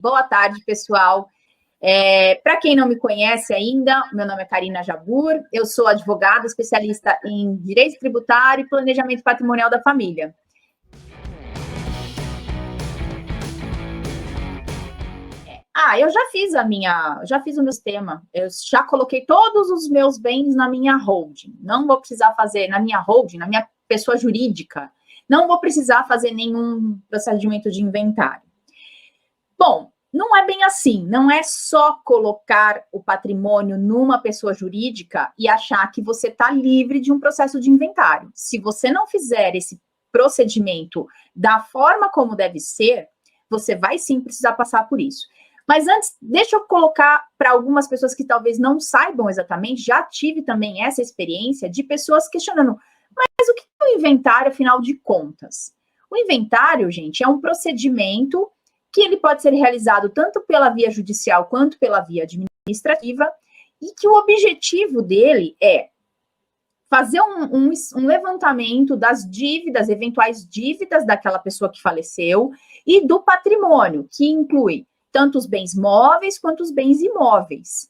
Boa tarde, pessoal. Para quem não me conhece ainda, meu nome é Karina Jabur, eu sou advogada especialista em direito tributário e planejamento patrimonial da família. Eu já fiz o meu sistema, eu já coloquei todos os meus bens na minha holding. Não vou precisar fazer na minha holding, na minha pessoa jurídica, não vou precisar fazer nenhum procedimento de inventário. Bom, não é bem assim, não é só colocar o patrimônio numa pessoa jurídica e achar que você está livre de um processo de inventário. Se você não fizer esse procedimento da forma como deve ser, você vai sim precisar passar por isso. Mas antes, deixa eu colocar para algumas pessoas que talvez não saibam exatamente, já tive também essa experiência de pessoas questionando, mas o que é o inventário, afinal de contas? O inventário, gente, é um procedimento que ele pode ser realizado tanto pela via judicial quanto pela via administrativa, e que o objetivo dele é fazer um levantamento das dívidas, eventuais dívidas daquela pessoa que faleceu, e do patrimônio, que inclui tanto os bens móveis quanto os bens imóveis,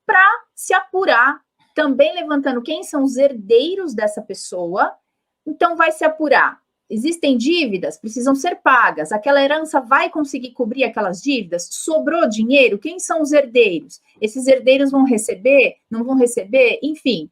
para se apurar, também levantando quem são os herdeiros dessa pessoa. Então, vai se apurar. Existem dívidas, precisam ser pagas. Aquela herança vai conseguir cobrir aquelas dívidas? Sobrou dinheiro? Quem são os herdeiros? Esses herdeiros vão receber? Não vão receber? Enfim,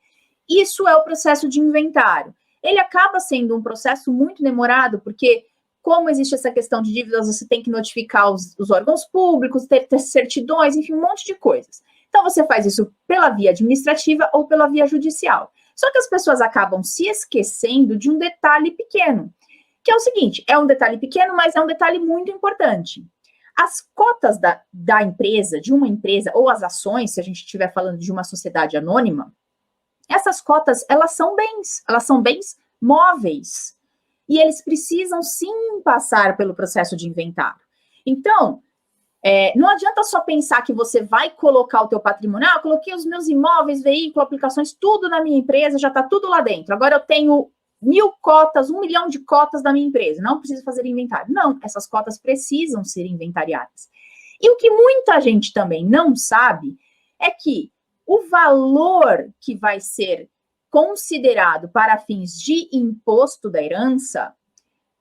isso é o processo de inventário. Ele acaba sendo um processo muito demorado, porque como existe essa questão de dívidas, você tem que notificar os órgãos públicos, ter certidões, enfim, um monte de coisas. Então, você faz isso pela via administrativa ou pela via judicial. Só que as pessoas acabam se esquecendo de um detalhe pequeno, que é o seguinte, é um detalhe pequeno, mas é um detalhe muito importante. As cotas da empresa, de uma empresa, ou as ações, se a gente estiver falando de uma sociedade anônima, essas cotas, elas são bens móveis. E eles precisam, sim, passar pelo processo de inventário. Então, não adianta só pensar que você vai colocar o teu patrimônio, eu coloquei os meus imóveis, veículos, aplicações, tudo na minha empresa, já está tudo lá dentro. Agora eu tenho 1.000 cotas, 1 milhão de cotas da minha empresa, não preciso fazer inventário. Não, essas cotas precisam ser inventariadas. E o que muita gente também não sabe é que o valor que vai ser considerado para fins de imposto da herança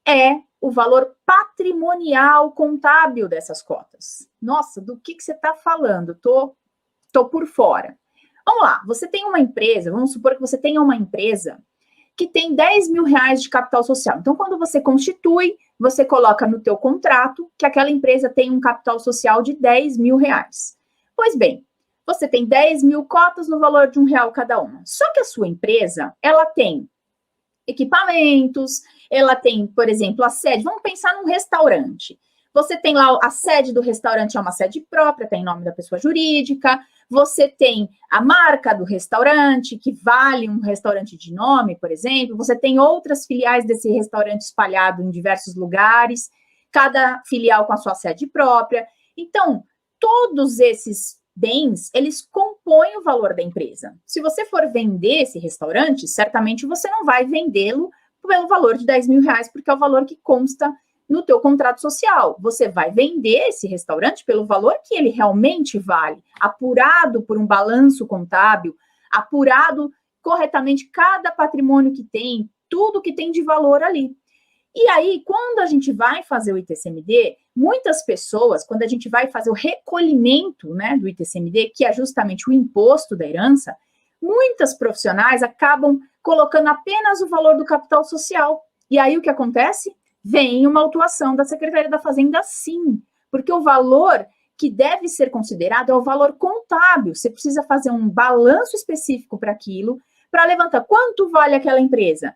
é o valor patrimonial contábil dessas cotas. Nossa, do que você está falando? Tô por fora. Vamos lá, você tem uma empresa, vamos supor que você tenha uma empresa que tem 10 mil reais de capital social. Então, quando você constitui, você coloca no teu contrato que aquela empresa tem um capital social de 10 mil reais. Pois bem, você tem 10 mil cotas no valor de R$1 cada uma. Só que a sua empresa, ela tem equipamentos, ela tem, por exemplo, a sede. Vamos pensar num restaurante. Você tem lá a sede do restaurante, é uma sede própria, tem nome da pessoa jurídica. Você tem a marca do restaurante, que vale um restaurante de nome, por exemplo. Você tem outras filiais desse restaurante espalhado em diversos lugares, cada filial com a sua sede própria. Então, todos esses bens, eles compõem o valor da empresa. Se você for vender esse restaurante, certamente você não vai vendê-lo pelo valor de 10 mil reais, porque é o valor que consta no teu contrato social. Você vai vender esse restaurante pelo valor que ele realmente vale, apurado por um balanço contábil, apurado corretamente cada patrimônio que tem, tudo que tem de valor ali. E aí, quando a gente vai fazer o ITCMD, muitas pessoas, quando a gente vai fazer o recolhimento, né, do ITCMD, que é justamente o imposto da herança, muitas profissionais acabam colocando apenas o valor do capital social. E aí, o que acontece? Vem uma autuação da Secretaria da Fazenda, sim, porque o valor que deve ser considerado é o valor contábil. Você precisa fazer um balanço específico para aquilo, para levantar quanto vale aquela empresa.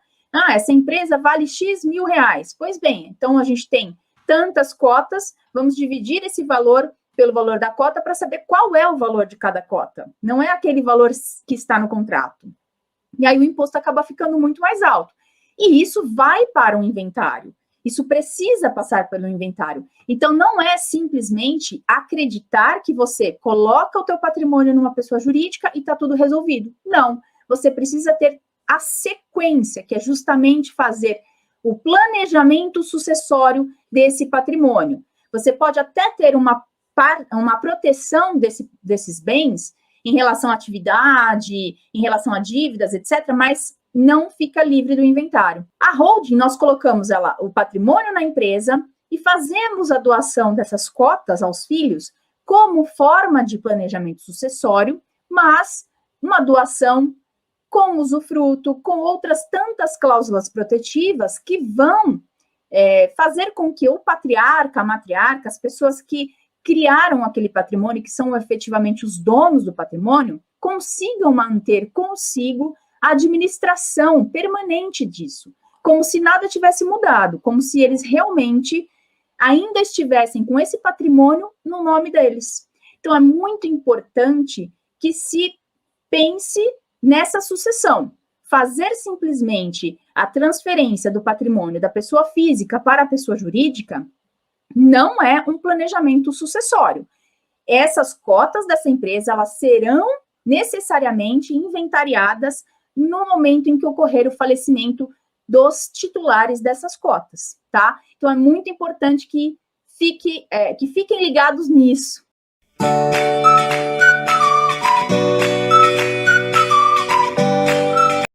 Essa empresa vale X mil reais. Pois bem, então a gente tem tantas cotas, vamos dividir esse valor pelo valor da cota para saber qual é o valor de cada cota. Não é aquele valor que está no contrato. E aí o imposto acaba ficando muito mais alto. E isso vai para um inventário. Isso precisa passar pelo inventário. Então, não é simplesmente acreditar que você coloca o teu patrimônio numa pessoa jurídica e está tudo resolvido. Não. Você precisa ter a sequência, que é justamente fazer o planejamento sucessório desse patrimônio. Você pode até ter uma uma proteção desses bens em relação à atividade, em relação a dívidas, etc., mas não fica livre do inventário. A holding, nós colocamos o patrimônio na empresa e fazemos a doação dessas cotas aos filhos como forma de planejamento sucessório, mas uma doação com usufruto, com outras tantas cláusulas protetivas que vão fazer com que o patriarca, a matriarca, as pessoas que criaram aquele patrimônio, que são efetivamente os donos do patrimônio, consigam manter consigo a administração permanente disso, como se nada tivesse mudado, como se eles realmente ainda estivessem com esse patrimônio no nome deles. Então, é muito importante que se pense nessa sucessão. Fazer simplesmente a transferência do patrimônio da pessoa física para a pessoa jurídica não é um planejamento sucessório. Essas cotas dessa empresa, elas serão necessariamente inventariadas no momento em que ocorrer o falecimento dos titulares dessas cotas, tá? Então, é muito importante que fiquem ligados nisso.